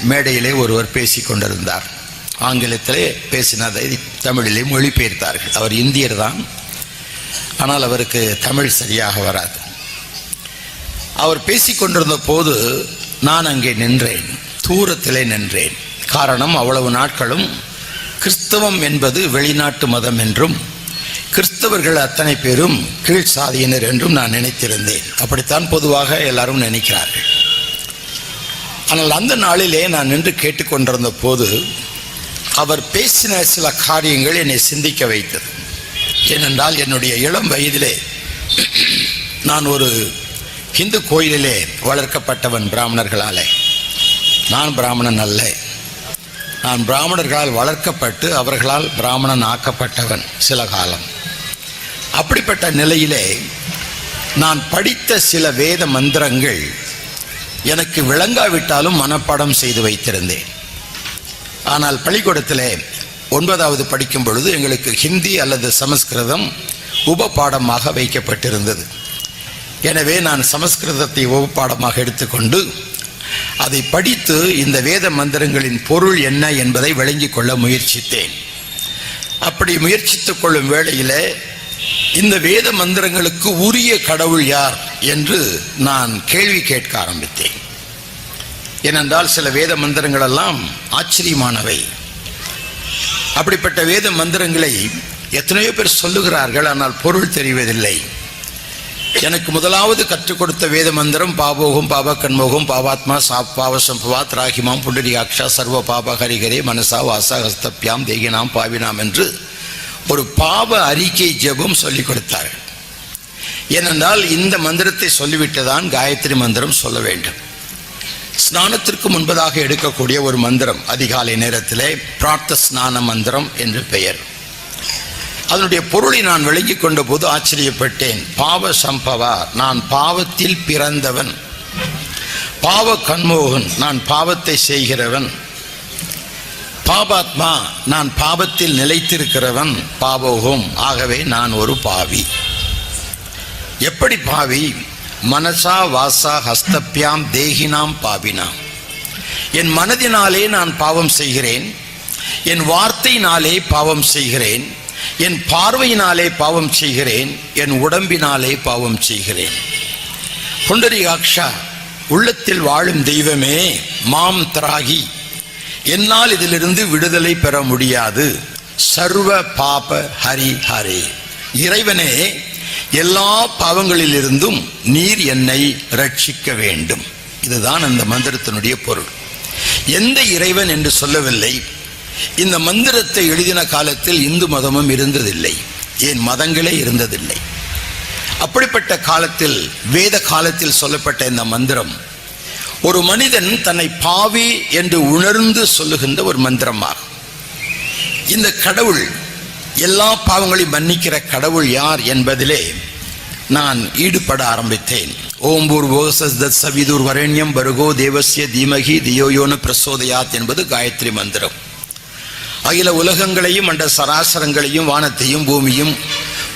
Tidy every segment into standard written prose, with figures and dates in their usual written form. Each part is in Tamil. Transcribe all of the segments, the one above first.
மேடையிலே ஒருவர் பேசி கொண்டிருந்தார். ஆங்கிலத்திலே பேசினதை தமிழிலே மொழிபெயர்த்தார்கள். அவர் இந்தியர் தான், ஆனால் அவருக்கு தமிழ் சரியாக வராது. அவர் பேசிக்கொண்டிருந்த போது நான் அங்கே நின்றேன், தூரத்திலே நின்றேன். காரணம், அவ்வளவு நாட்களும் கிறிஸ்தவம் என்பது வெளிநாட்டு மதம் என்றும் கிறிஸ்தவர்கள் அத்தனை பேரும் கீழ் சாதியினர் என்றும் நான் நினைத்திருந்தேன். அப்படித்தான் பொதுவாக எல்லாரும் நினைக்கிறார்கள். ஆனால் அந்த நாளிலே நான் நின்று கேட்டுக்கொண்டிருந்த போது அவர் பேசின சில காரியங்கள் என்னை சிந்திக்க வைத்தது. ஏனென்றால் என்னுடைய இளம் வயதிலே நான் ஒரு இந்து கோயிலிலே வளர்க்கப்பட்டவன் பிராமணர்களாலே. நான் பிராமணன் அல்ல, நான் பிராமணர்களால் வளர்க்கப்பட்டு அவர்களால் பிராமணன் ஆக்கப்பட்டவன் சில காலம். அப்படிப்பட்ட நிலையிலே நான் படித்த சில வேத மந்திரங்கள் எனக்கு விளங்காவிட்டாலும் மனப்பாடம் செய்து வைத்திருந்தேன். ஆனால் பள்ளிக்கூடத்திலே 9வது படிக்கும் பொழுது எங்களுக்கு ஹிந்தி அல்லது சமஸ்கிருதம் உபபாடமாக வைக்கப்பட்டிருந்தது. எனவே நான் சமஸ்கிருதத்தை உபபாடமாக எடுத்துக்கொண்டு அதை படித்து இந்த வேத மந்திரங்களின் பொருள் என்ன என்பதை விளங்கிக் கொள்ள முயற்சித்தேன். அப்படி முயற்சித்துக் கொள்ளும் வேளையிலே இந்த வேத மந்திரங்களுக்கு உரிய கடவுள் யார் என்று நான் கேள்வி கேட்க ஆரம்பித்தேன். ஏனென்றால் சில வேத மந்திரங்கள் எல்லாம் ஆச்சரியமானவை. அப்படிப்பட்ட வேத மந்திரங்களை எத்தனையோ பேர் சொல்லுகிறார்கள், ஆனால் பொருள் தெரிவதில்லை. எனக்கு முதலாவது கற்றுக் கொடுத்த வேத மந்திரம் பாபோகம் பாப கண்மோகம் பாபாத்மா பாவசம்பவாத் ராகிமாம் புண்டரியாக்ஷா சர்வ பாப ஹரிகரே மனசா வாசா ஹஸ்தப்யாம் தேகினாம் பாவினாம் என்று ஒரு பாவ அறிக்கை ஜெபம் சொல்லிக் கொடுத்தார்கள். ஏனென்றால் இந்த மந்திரத்தை சொல்லிவிட்டுதான் காயத்ரி மந்திரம் சொல்ல வேண்டும். ஸ்நானத்திற்கு முன்பதாக எடுக்கக்கூடிய ஒரு மந்திரம், அதிகாலை நேரத்திலே பிரார்த்த ஸ்நான மந்திரம் என்று பெயர். அதனுடைய பொருளை நான் விளங்கிக் கொண்ட போது ஆச்சரியப்பட்டேன். பாவ சம்பவா, நான் பாவத்தில் பிறந்தவன். பாவ கண்மோகன், நான் பாவத்தை செய்கிறவன். பாபாத்மா, நான் பாவத்தில் நிலைத்திருக்கிறவன். பாவோகம், ஆகவே நான் ஒரு பாவி. எப்படி பாவி? மனசா வாசா ஹஸ்தப்யாம் தேகினாம் பாவினாம். என் மனதினாலே நான் பாவம் செய்கிறேன், என் வார்த்தையினாலே பாவம் செய்கிறேன், என் பார்வையினாலே பாவம் செய்கிறேன், என் உடம்பினாலே பாவம் செய்கிறேன். புண்டரீகாக்ஷா, உள்ளத்தில் வாழும் தெய்வமே, மாம் திராகி, என்னால் இதிலிருந்து விடுதலை பெற முடியாது. சர்வ பாப ஹரி ஹரே, இறைவனே, எல்லா பாவங்களிலிருந்தும் நீர் என்னை ரட்சிக்க வேண்டும். இதுதான் அந்த மந்திரத்தினுடைய பொருள். எந்த இறைவன் என்று சொல்லவில்லை. இந்த மந்திரத்தை எழுதின காலத்தில் இந்து மதமும் இருந்ததில்லை, ஏன் மதங்களே இருந்ததில்லை. அப்படிப்பட்ட காலத்தில், வேத காலத்தில் சொல்லப்பட்ட இந்த மந்திரம் ஒரு மனிதன் தன்னை பாவி என்று உணர்ந்து சொல்லுகின்ற ஒரு மந்திரமாகும். இந்த கடவுள், எல்லா பாவங்களையும் மன்னிக்கிற கடவுள் யார் என்பதிலே நான் ஈடுபட ஆரம்பித்தேன். ஓம் பூர்வோசஸ்தத் சவிதுர் வரண்யம் பருகோ தேவஸ்ய தீமகி தியோயோன பிரசோதயாத் என்பது காயத்ரி மந்திரம். அகில உலகங்களையும் அண்ட சராசரங்களையும் வானத்தையும் பூமியும்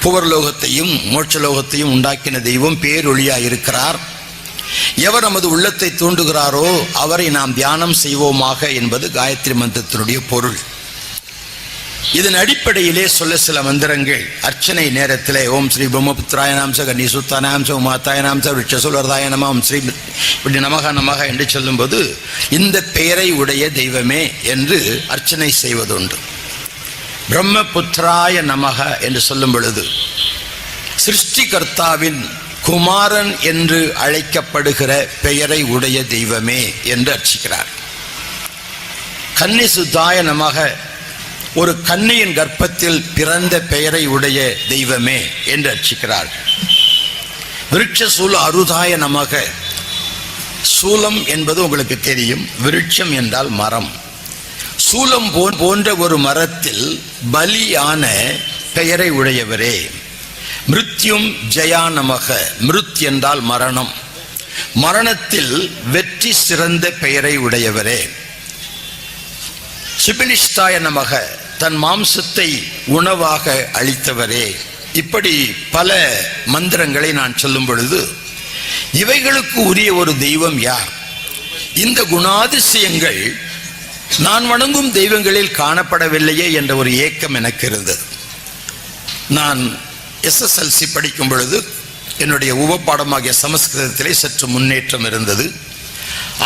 புவர்லோகத்தையும் மோட்சலோகத்தையும் உண்டாக்கின தெய்வம் பேரொளியாய் இருக்கிறார். எவர் நமது உள்ளத்தை தூண்டுகிறாரோ அவரை நாம் தியானம் செய்வோமாக என்பது காயத்ரி மந்திரத்தினுடைய பொருள். இதன் அடிப்படையிலே சொல்ல சில மந்திரங்கள் அர்ச்சனை நேரத்திலே ஓம் ஸ்ரீ பிரம்மபுத்திராய நாம்ச கன்னி சுத்தானாம்ச உமாத்தாய நாம்ச விருட்சசுலர்தாய நம ஓம் ஸ்ரீ இப்படி நமக நமக என்று சொல்லும்போது இந்த பெயரை உடைய தெய்வமே என்று அர்ச்சனை செய்வதுண்டு. பிரம்மபுத்திராய நமக என்று சொல்லும் பொழுது சிருஷ்டிகர்த்தாவின் குமாரன் என்று அழைக்கப்படுகிற பெயரை உடைய தெய்வமே என்று அர்ச்சிக்கிறார். கன்னி சுத்தாய நமக, ஒரு கன்னியின் கர்ப்பத்தில் பிறந்த பெயரை உடைய தெய்வமே என்று அர்ச்சிக்கிறார். விருட்சசூல அருதாய நமக, சூலம் என்பது உங்களுக்கு தெரியும், விருட்சம் என்றால் மரம். சூலம் போன்ற ஒரு மரத்தில் பலியான பெயரை உடையவரே. மிருத்யும் ஜயா நமக, மிருத் என்றால் மரணம், மரணத்தில் வெற்றி சிறந்த பெயரை உடையவரே. சிபிலிஷ்டாய நமக, தன் மாம்சத்தை உணவாக அளித்தவரே. இப்படி பல மந்திரங்களை நான் சொல்லும் பொழுது இவைகளுக்கு உரிய ஒரு தெய்வம் யார், இந்த குணாதிசயங்கள் நான் வணங்கும் தெய்வங்களில் காணப்படவில்லையே என்ற ஒரு ஏக்கம் எனக்கு இருந்தது. நான் SSLC படிக்கும் பொழுது என்னுடைய உபப்பாடமாகிய சமஸ்கிருதத்திலே சற்று முன்னேற்றம் இருந்தது.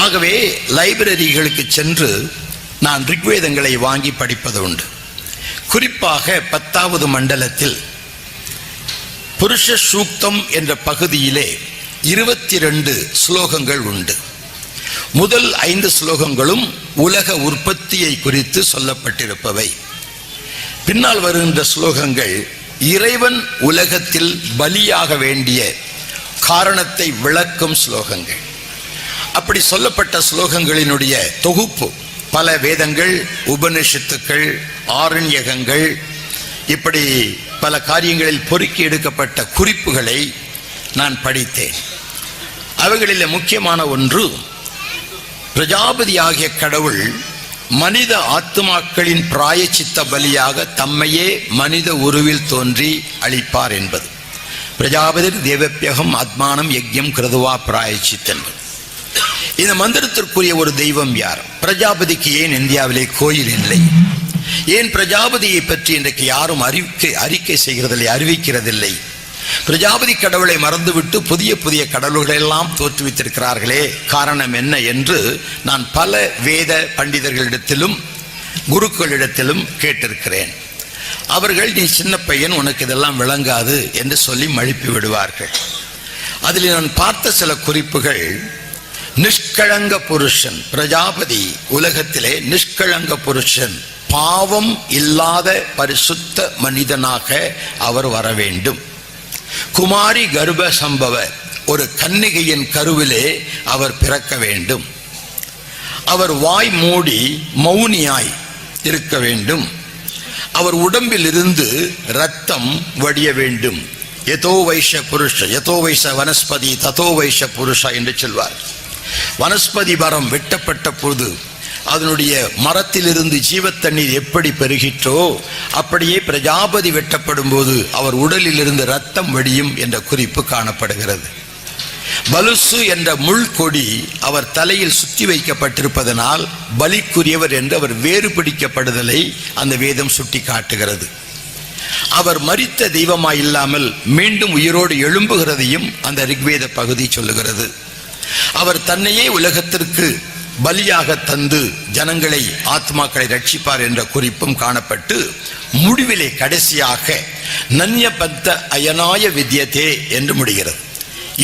ஆகவே லைப்ரரிகளுக்கு சென்று நான் ரிக்வேதங்களை வாங்கி படிப்பது உண்டு. குறிப்பாக 10வது மண்டலத்தில் புருஷ சூக்தம் என்ற பகுதியிலே 22 ஸ்லோகங்கள் உண்டு. முதல் 5 ஸ்லோகங்களும் உலக உற்பத்தியை குறித்து சொல்லப்பட்டிருப்பவை. பின்னால் வருகின்ற ஸ்லோகங்கள் இறைவன் உலகத்தில் பலியாக வேண்டிய காரணத்தை விளக்கும் ஸ்லோகங்கள். அப்படி சொல்லப்பட்ட ஸ்லோகங்களினுடைய தொகுப்பு பல வேதங்கள், உபனிஷத்துக்கள், ஆரண்யகங்கள், இப்படி பல காரியங்களில் பொறுக்கி எடுக்கப்பட்ட குறிப்புகளை நான் படித்தேன். அவைகளில் முக்கியமான ஒன்று, பிரஜாபதி ஆகிய கடவுள் மனித ஆத்துமாக்களின் பிராயச்சித்த பலியாக தம்மையே மனித உருவில் தோன்றி அளிப்பார் என்பது. பிரஜாபதி தேவப்பியகம் ஆத்மானம் யஜ்யம் கிருதுவா பிராயச்சித் என்பது. இந்த மந்திரத்திற்குரிய ஒரு தெய்வம் யார்? பிரஜாபதிக்கு ஏன் இந்தியாவிலே கோயில் இல்லை? ஏன் பிரஜாபதியை பற்றி இன்றைக்கு யாரும் அறிக்கை செய்கிறதில்லை, அறிவிக்கிறதில்லை? பிரஜாபதி கடவுளை மறந்துவிட்டு புதிய புதிய கடவுள்களை எல்லாம் தோற்றுவித்திருக்கிறார்களே, காரணம் என்ன என்று நான் பல வேத பண்டிதர்களிடத்திலும் குருக்களிடத்திலும் கேட்டிருக்கிறேன். அவர்கள் நீ சின்ன பையன், உனக்கு இதெல்லாம் விளங்காது என்று சொல்லி மழுப்பி விடுவார்கள். அதில் நான் பார்த்த சில குறிப்புகள், நிஷ்களங்க புருஷன் பிரஜாபதி உலகத்திலே நிஷ்களங்க புருஷன், பாவம் இல்லாத பரிசுத்த மனிதனாக அவர் வர வேண்டும். குமாரி கர்ப்ப சம்பவ, ஒரு கன்னிகையின் கருவிலே அவர் பிறக்க வேண்டும். அவர் வாய் மூடி மௌனியாய் இருக்க வேண்டும். அவர் உடம்பில் இருந்து இரத்தம் வடிய வேண்டும். யதோ வைஷ புருஷ யதோ வைஷ வனஸ்பதி ததோ வைஷ புருஷா என்று சொல்வார். வனஸ்பதி மரம் வெட்டப்பட்ட போது அதனுடைய மரத்திலிருந்து ஜீவத்தண்ணீர் எப்படி பெருகிற்றோ அப்படியே பிரஜாபதி வெட்டப்படும் போது அவர் உடலில் இருந்து இரத்தம் வடியும் என்ற குறிப்பு காணப்படுகிறது. பலுசு என்ற முள்கொடி அவர் தலையில் சுற்றி வைக்கப்பட்டிருப்பதனால் பலிக்குரியவர் என்று அவர் வேறு பிடிக்கப்படுதலை அந்த வேதம் சுட்டி காட்டுகிறது. அவர் மரித்த தெய்வமாய் இல்லாமல் மீண்டும் உயிரோடு எழும்புகிறதையும் அந்த ரிக்வேத பகுதி சொல்லுகிறது. அவர் தன்னையே உலகத்திற்கு பலியாக தந்து ஜனங்களை ஆத்மாக்களை ரட்சிப்பார் என்ற குறிப்பும் காணப்பட்டு முடிவிலே கடைசியாக நன்யபத்த அயனாய வித்யதே என்று முடிகிறது.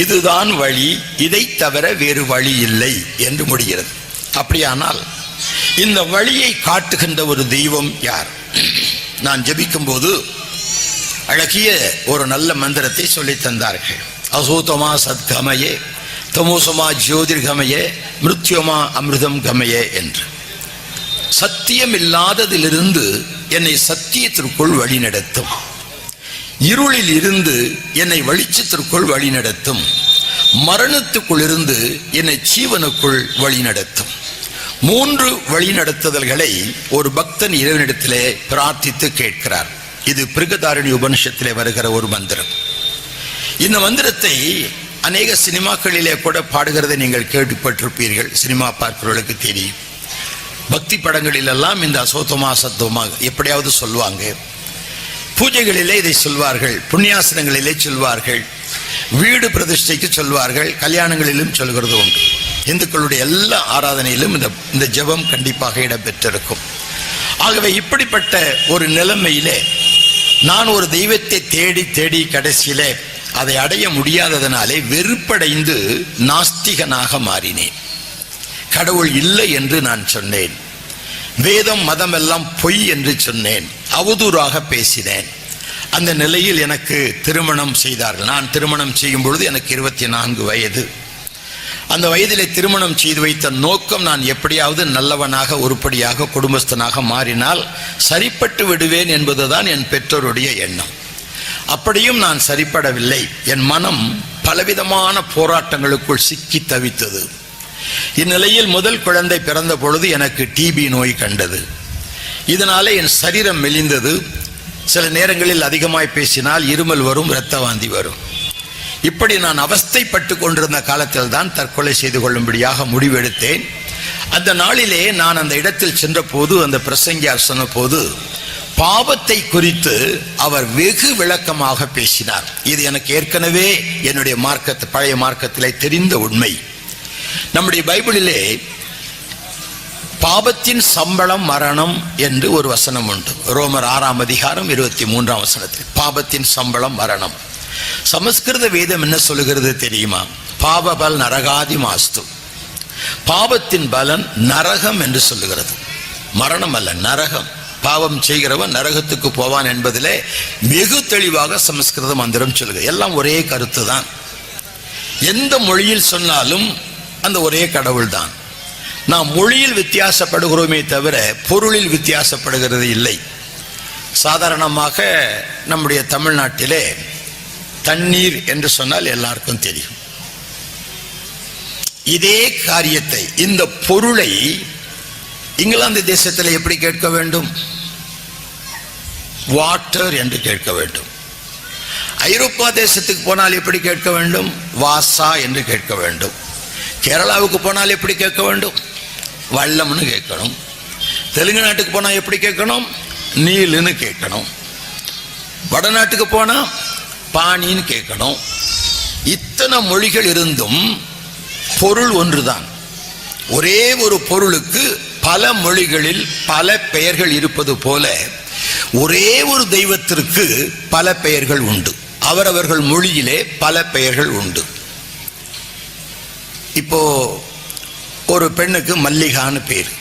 இதுதான் வழி, இதை தவிர வேறு வழி இல்லை என்று முடிகிறது. அப்படியானால் இந்த வழியை காட்டுகின்ற ஒரு தெய்வம் யார்? நான் ஜெபிக்கும் போது அழகிய ஒரு நல்ல மந்திரத்தை சொல்லி தந்தார்கள். அசூதமா சத்கமயே தமோசமா ஜோதிர்கமயே மிருத்யோமா அமிர்தம் கமயே என்று. சத்தியம் இல்லாததிலிருந்து என்னை சத்தியத்திற்குள் வழி நடத்தும், இருளில் இருந்து என்னை வெளிச்சத்திற்குள் வழி நடத்தும், மரணத்துக்குள் இருந்து என்னை ஜீவனுக்குள் வழி நடத்தும். 3 வழி நடத்துதல்களை ஒரு பக்தன் இறைவனிடத்திலே பிரார்த்தித்து கேட்கிறார். இது பிருகதாரணி உபனிஷத்திலே வருகிற ஒரு மந்திரம். இந்த மந்திரத்தை அநேக சினிமாக்களிலே கூட பாடுகிறதை நீங்கள் கேள்விப்பட்டிருப்பீர்கள். சினிமா பார்க்கிறவர்களுக்கு தெரியும். பக்தி படங்களிலெல்லாம் இந்த அசோத்தமா சத்தமா எப்படியாவது சொல்வாங்க. பூஜைகளிலே இதை சொல்வார்கள், புண்ணியாசனங்களிலே சொல்வார்கள், வீடு பிரதிஷ்டைக்கு சொல்வார்கள், கல்யாணங்களிலும் சொல்கிறது உண்டு. இந்துக்களுடைய எல்லா ஆராதனையிலும் இந்த ஜெபம் கண்டிப்பாக இடம்பெற்றிருக்கும். ஆகவே இப்படிப்பட்ட ஒரு நிலைமையிலே நான் ஒரு தெய்வத்தை தேடி தேடி கடைசியிலே அதை அடைய முடியாததனாலே வெறுப்படைந்து நாஸ்திகனாக மாறினேன். கடவுள் இல்லை என்று நான் சொன்னேன். வேதம் மதம் எல்லாம் பொய் என்று சொன்னேன். அவதூறாக பேசினேன். அந்த நிலையில் எனக்கு திருமணம் செய்தார்கள். நான் திருமணம் செய்யும் பொழுது எனக்கு 24 வயது. அந்த வயதிலே திருமணம் செய்து வைத்த நோக்கம், நான் எப்படியாவது நல்லவனாக உருப்படியாக குடும்பஸ்தனாக மாறினால் சரிப்பட்டு விடுவேன் என்பதுதான் என் பெற்றோருடைய எண்ணம். அப்படியும் நான் சரிப்படவில்லை. என் மனம் பலவிதமான போராட்டங்களுக்குள் சிக்கி தவித்தது. இந்நிலையில் முதல் குழந்தை பிறந்த பொழுது எனக்கு டிபி நோய் கண்டது. இதனாலே என் சரீரம் மெலிந்தது. சில நேரங்களில் அதிகமாய் பேசினால் இருமல் வரும், இரத்த வாந்தி வரும். இப்படி நான் அவஸ்தைப்பட்டு கொண்டிருந்த காலத்தில் தான் தற்கொலை செய்து கொள்ளும்படியாக முடிவெடுத்தேன். அந்த நாளிலே நான் அந்த இடத்தில் சென்ற போது அந்த பிரசங்கியார் சொன்ன போது பாவத்தை குறித்து அவர் வெகு விளக்கமாக பேசினார். இது எனக்கு ஏற்கனவே என்னுடைய பழைய மார்க்கத்திலே தெரிந்த உண்மை. நம்முடைய பைபிளிலே பாவத்தின் சம்பளம் மரணம் என்று ஒரு வசனம் உண்டு. ரோமர் 6ஆம் அதிகாரம் 23ஆம் வசனத்தில் பாவத்தின் சம்பளம் மரணம். சமஸ்கிருத வேதம் என்ன சொல்லுகிறது தெரியுமா? பாவபல் நரகாதி மாஸ்து. பாவத்தின் பலன் நரகம் என்று சொல்லுகிறது. மரணம் அல்ல, நரகம். பாவம் செய்கிறவன் நரகத்துக்கு போவான் என்பதிலே வெகு தெளிவாக சமஸ்கிருத மந்திரம் சொல்லுகிறது. எல்லாம் ஒரே கருத்து தான். எந்த மொழியில் சொன்னாலும் அந்த ஒரே கடவுள் தான். நாம் மொழியில் வித்தியாசப்படுகிறோமே தவிர பொருளில் வித்தியாசப்படுகிறது இல்லை. சாதாரணமாக நம்முடைய தமிழ்நாட்டிலே தண்ணீர் என்று சொன்னால் எல்லாருக்கும் தெரியும். இதே காரியத்தை, இந்த பொருளை இங்கிலாந்து தேசத்தில் எப்படி கேட்க வேண்டும்? வாட்டர் என்று கேட்க வேண்டும். ஐரோப்பா தேசத்துக்கு போனால் எப்படி கேட்க வேண்டும்? வாசா என்று கேட்க வேண்டும். கேரளாவுக்கு போனால் எப்படி கேட்க வேண்டும்? வள்ளம்னு கேட்கணும். தெலுங்கு நாட்டுக்கு போனால் எப்படி கேட்கணும்? நீலுன்னு கேட்கணும். வடநாட்டுக்கு போனால் பாணின்னு கேட்கணும். இத்தனை மொழிகள் இருந்தும் பொருள் ஒன்றுதான். ஒரே ஒரு பொருளுக்கு பல மொழிகளில் பல பெயர்கள் இருப்பது போல ஒரே ஒரு தெய்வத்திற்கு பல பெயர்கள் உண்டு. அவரவர்கள் மொழியிலே பல பெயர்கள் உண்டு. இப்போ ஒரு பெண்ணுக்கு மல்லிகான்னு பேர்.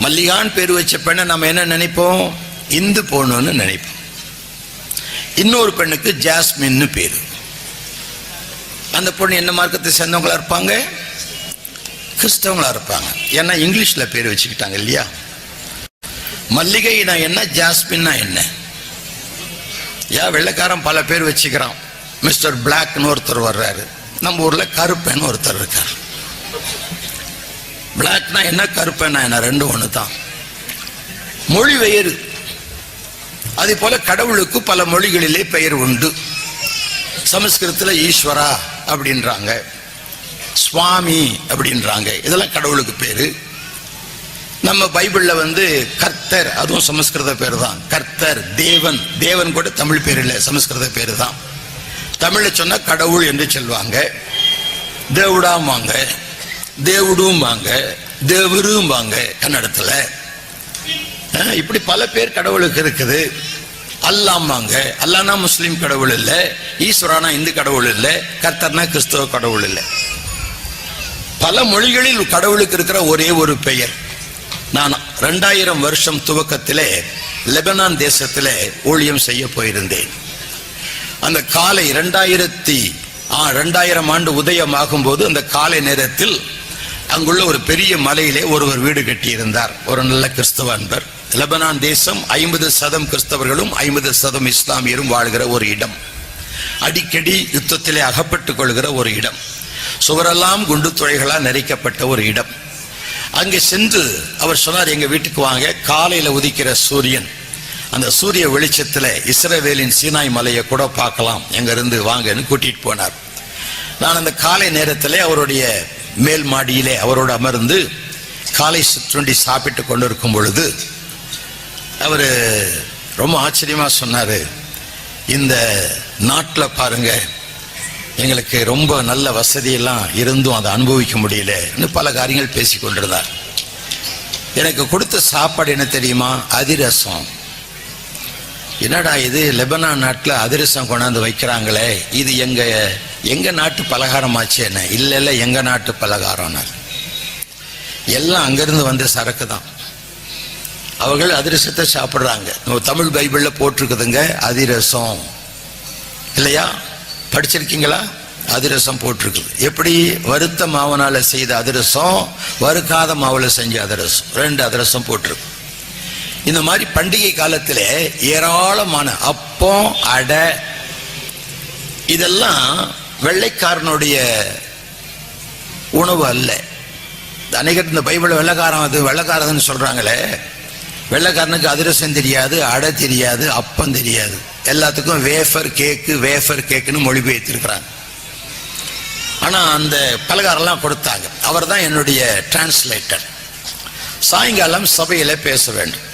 மல்லிகான்னு பேர் வச்ச பெண்ணை நம்ம என்ன நினைப்போம்? இந்து பொண்ணுன்னு நினைப்போம். இன்னொரு பெண்ணுக்கு ஜாஸ்மின்னு பேர். அந்த பொண்ணு என்ன மார்க்கத்தை சேர்ந்தவங்களா இருப்பாங்க? கிறிஸ்தவங்களா இருப்பாங்க. ஏன்னா இங்கிலீஷ்ல பேர் வச்சுக்கிட்டாங்க இல்லையா? மல்லிகைனா என்ன, ஜாஸ்மின்னா என்ன? வெள்ளைக்காரன் பல பேர் வச்சுக்கிறான். மிஸ்டர் பிளாக்னு ஒருத்தர் வர்றாரு. நம்ம ஊர்ல கருப்பேன்னு ஒருத்தர் இருக்கார். பிளாக்னா என்ன, கருப்பேனா என்ன, ரெண்டும் ஒன்று தான். மொழி வேறு. அதே போல கடவுளுக்கு பல மொழிகளிலே பெயர் உண்டு. சமஸ்கிருதத்தில் ஈஸ்வரா அப்படின்றாங்க, சுவாமி அப்படின்றாங்க. இதெல்லாம் கடவுளுக்கு பேரு. நம்ம பைபிள்ல கர்த்தர், அதுவும் சமஸ்கிருத பேர் தான். கர்த்தர், தேவன். தேவன் கூட தமிழ் பேர் இல்லை, சமஸ்கிருத பேரு தான். தமிழ்ல சொன்னா கடவுள் என்று சொல்லுவாங்க. தேவுடாம் வாங்க, தேவுடும் வாங்க, தேவரும் வாங்க கன்னடத்துல. இப்படி பல பேர் கடவுளுக்கு இருக்குது. அல்லாம் வாங்க. அல்லானா முஸ்லீம் கடவுள் இல்லை, ஈஸ்வரானா இந்து கடவுள் இல்லை, கர்த்தர்னா கிறிஸ்தவ கடவுள் இல்லை. பல மொழிகளில் கடவுளுக்கு இருக்கிற ஒரே ஒரு பெயர். நான் 2000 வருஷம் துவக்கத்திலே லெபனான் தேசத்திலே ஊழியம் செய்ய போயிருந்தேன். அந்த காலை 2000 ஆண்டு உதயமாகும் போது அந்த காலை நேரத்தில் அங்குள்ள ஒரு பெரிய மலையிலே ஒருவர் வீடு கட்டியிருந்தார். ஒரு நல்ல கிறிஸ்தவ அன்பர். லெபனான் தேசம் 50% கிறிஸ்தவர்களும் 50% இஸ்லாமியரும் வாழ்கிற ஒரு இடம். அடிக்கடி யுத்தத்திலே அகப்பட்டுக் கொள்கிற ஒரு இடம். சுவரெல்லாம் குண்டு துளைகளால் நெரிக்கப்பட்ட ஒரு இடம். அங்கே சென்று அவர் சொன்னார், எங்க வீட்டுக்கு வாங்க, காலையில உதிக்கிற சூரியன், அந்த சூரிய வெளிச்சத்துல இஸ்ரவேலின் சீனாய் மலையை கூட பார்க்கலாம், எங்க இருந்து வாங்கன்னு கூட்டிட்டு போனார். நான் அந்த காலை நேரத்திலே அவருடைய மேல் மாடியிலே அவரோடு அமர்ந்து காலை சிற்றுண்டி சாப்பிட்டு கொண்டிருக்கும் பொழுது அவரு ரொம்ப ஆச்சரியமா சொன்னாரு, இந்த நாட்டில் பாருங்க, எங்களுக்கு ரொம்ப நல்ல வசதியெல்லாம் இருந்தும் அதை அனுபவிக்க முடியல, பல காரியங்கள் பேசி கொண்டிருந்தார். எனக்கு கொடுத்த சாப்பாடு என்ன தெரியுமா? அதிரசம். என்னடா இது, லெபனான் நாட்டில் அதிரசம் கொண்டாந்து வைக்கிறாங்களே, இது எங்க நாட்டு பலகாரமாச்சு என்ன? இல்ல எங்க நாட்டு பலகாரம். எல்லாம் அங்கிருந்து வந்த சரக்கு தான். அவர்கள் அதிரசத்தை சாப்பிடுறாங்க. நம்ம தமிழ் பைபிள்ல போட்டிருக்குதுங்க அதிரசம், இல்லையா? படிச்சிருக்கீங்களா? அதிரசம் போட்டிருக்குது. எப்படி? வறுத்த மாவனால செய்த அதிரசம், வறுக்காத மாவுல செஞ்ச அதிரசம், 2 அதிரசம் போட்டிருக்கு. இந்த மாதிரி பண்டிகை காலத்துல ஏராளமான அப்பம், அடை, இதெல்லாம் வெள்ளைக்காரனுடைய உணவு அல்ல. அநேகர் இந்த பைபிள் வெள்ளைக்காரன், அது வெள்ளைக்காரன்னு சொல்றாங்களே, வெள்ளைக்காரனுக்கு அதிரசம் தெரியாது, அடை தெரியாது, அப்பம் தெரியாது. எல்லாத்துக்கும் வேஃபர் கேக்குன்னு மொழிபெயர்த்திருக்கிறாங்க. ஆனா அந்த பலகாரம்லாம் கொடுத்தாங்க. அவர் தான் என்னுடைய டிரான்ஸ்லேட்டர். சாயங்காலம் சபையில பேச வேண்டும்.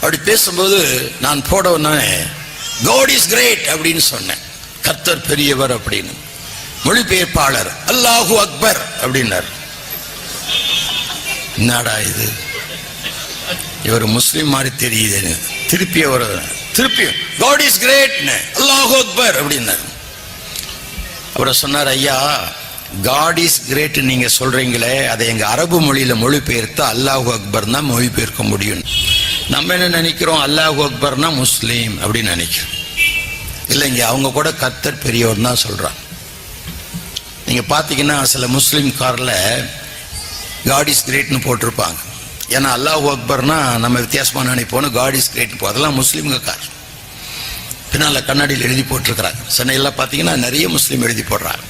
அப்படி பேசும்போது நான் போட உடனே God is great அப்படின்னு சொன்னேன். கர்த்தர் பெரியவர் அப்படின்னு. மொழிபெயர்ப்பாளர் அல்லாஹு அக்பர் அப்படின்னார். என்னடா இது, இவர் முஸ்லிம் மாதிரி தெரியுது. திருப்பி God is great அல்லாஹு அக்பர் அப்படின்னார். அவரை சொன்னார், ஐயா God is great நீங்க சொல்றீங்களே, அதை எங்க அரபு மொழியில மொழிபெயர்த்து அல்லாஹு அக்பர் தான் மொழிபெயர்க்க முடியும். நம்ம என்ன நினைக்கிறோம், அல்லாஹு அக்பர்னா முஸ்லீம் அப்படின்னு நினைக்கிறோம். இல்லைங்க, அவங்க கூட கர்த்தர் பெரியவர் தான் சொல்றான். நீங்க பாத்தீங்கன்னா சில முஸ்லீம் கார்ல God is greatனு போட்டிருப்பாங்க. ஏன்னா அல்லாஹு அக்பர்னா நம்ம வித்தியாசமா நினைப்போம், God is great போ, அதெல்லாம் முஸ்லீம்க கார். பின்னால கண்ணாடியில் எழுதி போட்டிருக்கிறாங்க. சென்னையில் பார்த்தீங்கன்னா நிறைய முஸ்லீம் எழுதி போடுறாங்க.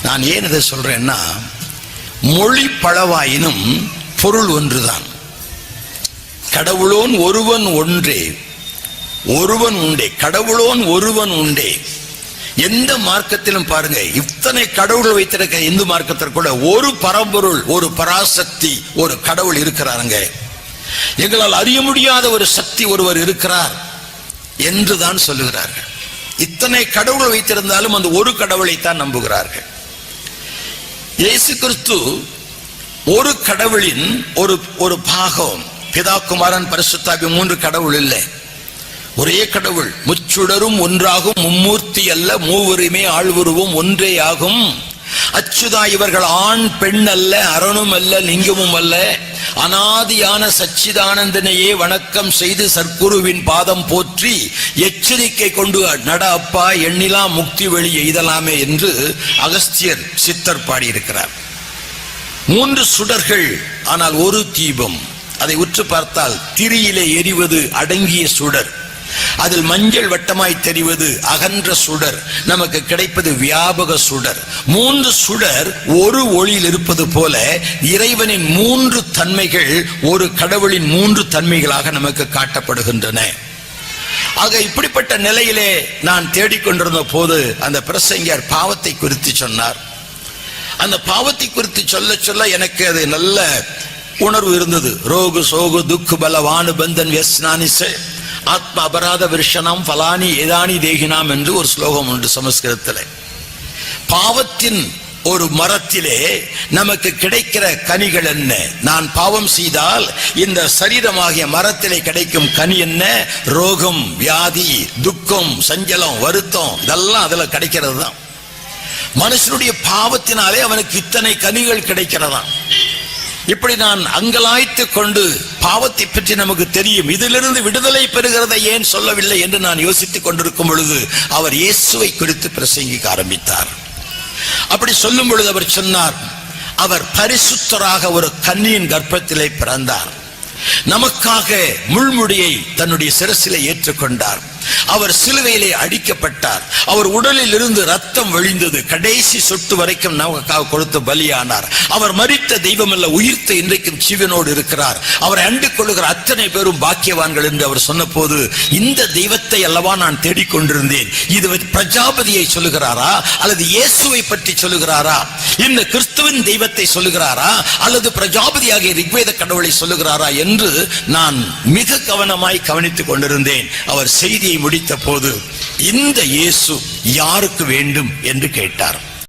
நான் ஏன் இதை சொல்றேன்னா, மொழி பலவாயினும் பொருள் ஒன்றுதான். கடவுளோன் ஒருவன் ஒன்றே, ஒருவன் உண்டே, கடவுளோன் ஒருவன் உண்டே. எந்த மார்க்கத்திலும் பாருங்க, இத்தனை கடவுள் வைத்திருக்க இந்து மார்க்கத்தில் கூட ஒரு பரம்பொருள், ஒரு பராசக்தி, ஒரு கடவுள் இருக்கிறாருங்க. எங்களால் அறிய முடியாத ஒரு சக்தி ஒருவர் இருக்கிறார் என்றுதான் சொல்லுகிறார்கள். இத்தனை கடவுள் வைத்திருந்தாலும் அந்த ஒரு கடவுளைத்தான் நம்புகிறார்கள். இயேசு கிறிஸ்து ஒரு கடவுளின் ஒரு பாகம். பிதா குமாரன் பரிசுத்தாவி மூன்று கடவுள் இல்லை, ஒரே கடவுள். முச்சுடரும் ஒன்றாகும், மும்மூர்த்தி அல்ல, மூவருமே ஆழ்வுருவும் ஒன்றே ஆகும். அச்சுதா இவர்கள் ஆண் பெண் அல்ல, அரணும் அல்ல, லிங்கமும் அல்ல, அனாதியான சச்சிதானந்தனையே வணக்கம் செய்து சர்க்குருவின் பாதம் போற்றி எச்சரிக்கை கொண்டு நட அப்பா எண்ணிலா முக்தி வழி எய்தலாமே என்று அகஸ்தியர் சித்தர் பாடியிருக்கிறார். மூன்று சுடர்கள் ஆனால் ஒரு தீபம். அதை உற்று பார்த்தால் திரியிலே எரிவது அடங்கிய சுடர், அதில் மஞ்சள் வட்டமாய் தெரிவது அகன்ற சுடர், நமக்கு கிடைப்பது வியாபக சுடர். மூன்று சுடர் ஒரு ஒளியில் இருப்பது போல இறைவனின் மூன்று தன்மைகள் ஒரு கடவுளின் மூன்று தன்மைகளாக நமக்கு காட்டப்படுகின்றன. ஆக இப்படிப்பட்ட நிலையிலே நான் தேடிக்கொண்டிருந்த போது அந்த பிரசங்கர் பாவத்தை குறித்து சொன்னார். அந்த பாவத்தை குறித்து சொல்ல சொல்ல எனக்கு அது நல்ல உணர்வு இருந்தது. ரோகு சோகு துக்கு பலவானு பந்தன் வெஸ்னானிசே ஆத்ம அபராத விருஷனம் பலானி ஏதானி தேகினாம் என்று ஒரு ஸ்லோகம் உண்டு சமஸ்கிருதத்தில். பாவத்தின் ஒரு மரத்திலே நமக்கு கிடைக்கிற கனிகள் என்ன? நான் பாவம் செய்தால் இந்த சரீரமாகிய மரத்திலே கிடைக்கும் கனி என்ன? ரோகம், வியாதி, துக்கம், சஞ்சலம், வருத்தம், இதெல்லாம் அதுல கிடைக்கிறது தான். மனுஷனுடைய பாவத்தினாலே அவனுக்கு இத்தனை கனிகள் கிடைக்கிறதாம். இப்படி நான் அங்கலாய்த்து கொண்டு பாவத்தை பற்றி நமக்கு தெரியும், இதிலிருந்து விடுதலை பெறுகிறதை ஏன் சொல்லவில்லை என்று நான் யோசித்துக் கொண்டிருக்கும் பொழுது அவர் இயேசுவை குறித்து பிரசங்கிக்க ஆரம்பித்தார். அப்படி சொல்லும் பொழுது அவர் சொன்னார், அவர் பரிசுத்தராக ஒரு கன்னியின் கர்ப்பத்திலே பிறந்தார், நமக்காக முள்முடியை தன்னுடைய சிரசிலே ஏற்றுக்கொண்டார், அவர் சிலுவையிலே அடிக்கப்பட்டார், அவர் உடலில் இருந்து ரத்தம் வழிந்தது, கடைசி சொட்டு வரைக்கும் நமக்காக கொடுத்து பலியானார். அவர் மரித்த தெய்வம் அல்ல, உயிர்த்த இன்றைக்கும் ஜீவனோடு இருக்கிறார். அவரை அண்டு கொள்ளுகிற அத்தனை பேரும் பாக்கியவான்கள் என்று அவர் சொன்ன போது, இந்த தெய்வத்தை அல்லவா நான் தேடிக்கொண்டிருந்தேன். இது பிரஜாபதியை சொல்லுகிறாரா அல்லது இயேசுவை பற்றி சொல்லுகிறாரா? இந்த கிறிஸ்துவின் தெய்வத்தை சொல்லுகிறாரா அல்லது பிரஜாபதியாகிய ரிக்வேத கடவுளை சொல்லுகிறாரா என்று நான் மிக கவனமாய் கவனித்துக் கொண்டிருந்தேன். அவர் செய்தியை முடித்த போது, இந்த இயேசு யாருக்கு வேண்டும் என்று கேட்டார்.